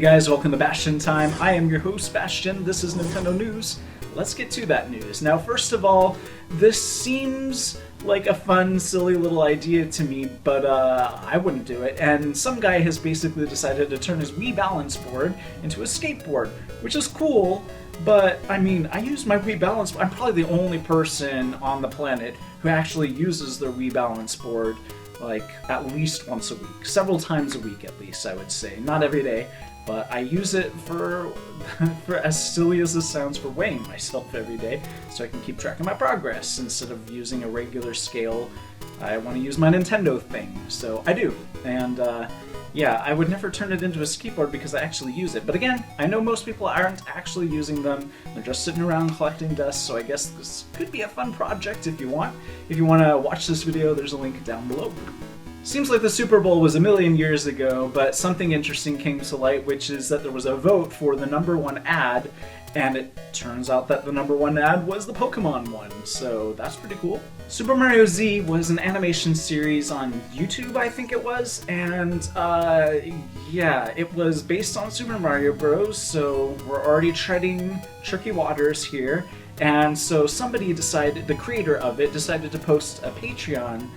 guys, welcome to Bastion Time. I am your host, Bastion. This is Nintendo News. Let's get to that news. Now, first of all, this seems like a fun, silly little idea to me, but I wouldn't do it. And some guy has basically decided to turn his Wii Balance Board into a skateboard, which is cool, but I mean, I use my Wii Balance Board. I'm probably the only person on the planet who actually uses their Wii Balance Board like at least once a week, several times a week at least, I would say. Not every day, but I use it for as silly as this sounds, for weighing myself every day, so I can keep track of my progress. Instead of using a regular scale, I want to use my Nintendo thing, so I do. And yeah, I would never turn it into a skateboard because I actually use it. But again, I know most people aren't actually using them. They're just sitting around collecting dust, so I guess this could be a fun project if you want. If you want to watch this video, there's a link down below. Seems like the Super Bowl was a million years ago, but something interesting came to light, which is that there was a vote for the #1 ad, and it turns out that the #1 ad was the Pokemon one, so that's pretty cool. Super Mario Z was an animation series on YouTube, I think it was, and yeah, it was based on Super Mario Bros., so we're already treading tricky waters here. And so somebody decided, the creator of it, decided to post a Patreon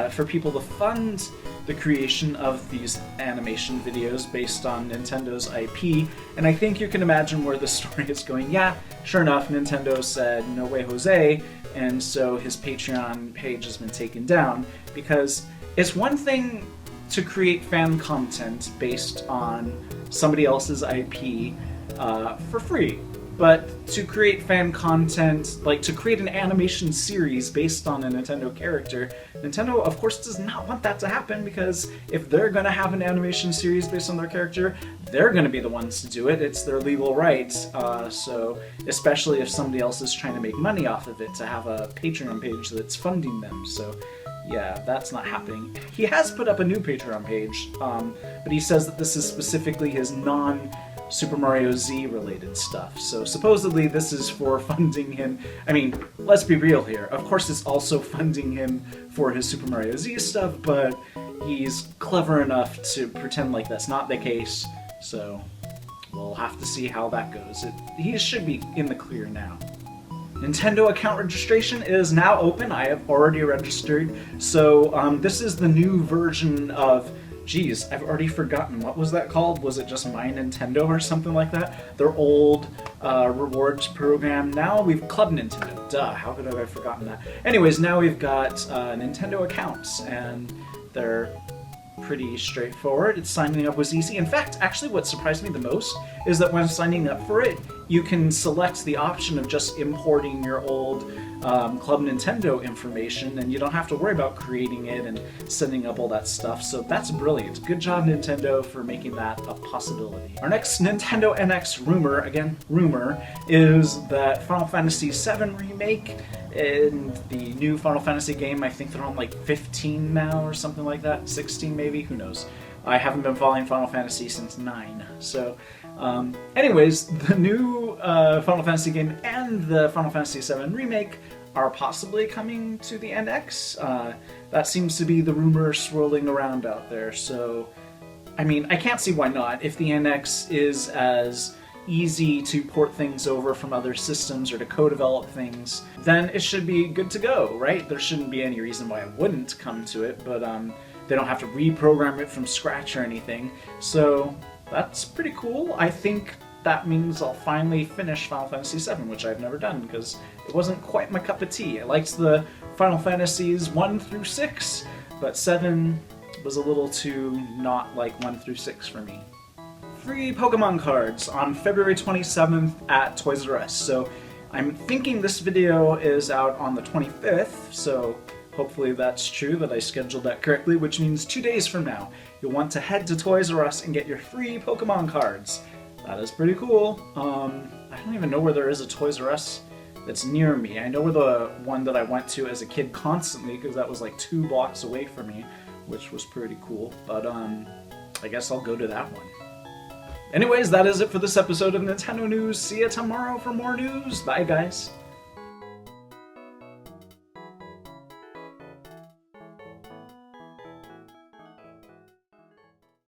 for people to fund the creation of these animation videos based on Nintendo's IP. And I think you can imagine where the story is going. Yeah, sure enough, Nintendo said, no way Jose, and so his Patreon page has been taken down, because it's one thing to create fan content based on somebody else's IP for free. But to create fan content, like to create an animation series based on a Nintendo character, Nintendo of course does not want that to happen, because if they're going to have an animation series based on their character, they're going to be the ones to do it. It's their legal right. So especially if somebody else is trying to make money off of it, to have a Patreon page that's funding them. So yeah, that's not happening. He has put up a new Patreon page, but he says that this is specifically his Super Mario Z related stuff. So supposedly this is for funding him. I mean, let's be real here. Of course it's also funding him for his Super Mario Z stuff, but he's clever enough to pretend like that's not the case. So we'll have to see how that goes. He should be in the clear now. Nintendo account registration is now open. I have already registered. So this is the new version of, geez, I've already forgotten. What was that called? Was it just My Nintendo or something like that? Their old rewards program. Now we've Club Nintendo. Duh, how could I have forgotten that? Anyways, now we've got Nintendo accounts, and they're pretty straightforward. Signing up was easy. In fact, actually what surprised me the most is that when signing up for it, you can select the option of just importing your old Club Nintendo information, and you don't have to worry about creating it and setting up all that stuff, so that's brilliant. Good job, Nintendo, for making that a possibility. Our next Nintendo NX rumor, again, rumor, is that Final Fantasy VII Remake in the new Final Fantasy game, I think they're on like 15 now or something like that, 16 maybe, who knows. I haven't been following Final Fantasy since 9, so anyways, the new Final Fantasy game and the Final Fantasy VII Remake are possibly coming to the NX. That seems to be the rumor swirling around out there, so I mean, I can't see why not. If the NX is as easy to port things over from other systems or to co-develop things, then it should be good to go, right? There shouldn't be any reason why it wouldn't come to it, but they don't have to reprogram it from scratch or anything, so that's pretty cool. I think that means I'll finally finish Final Fantasy VII, which I've never done because it wasn't quite my cup of tea. I liked the Final Fantasies 1 through 6, but 7 was a little too not like 1 through 6 for me. Free Pokemon cards on February 27th at Toys R Us. So I'm thinking this video is out on the 25th, so hopefully that's true, that I scheduled that correctly, which means 2 days from now, you'll want to head to Toys R Us and get your free Pokemon cards. That is pretty cool. I don't even know where there is a Toys R Us that's near me. I know where the one that I went to as a kid constantly, because that was like 2 blocks away from me, which was pretty cool, but I guess I'll go to that one. Anyways, that is it for this episode of Nintendo News. See you tomorrow for more news. Bye, guys.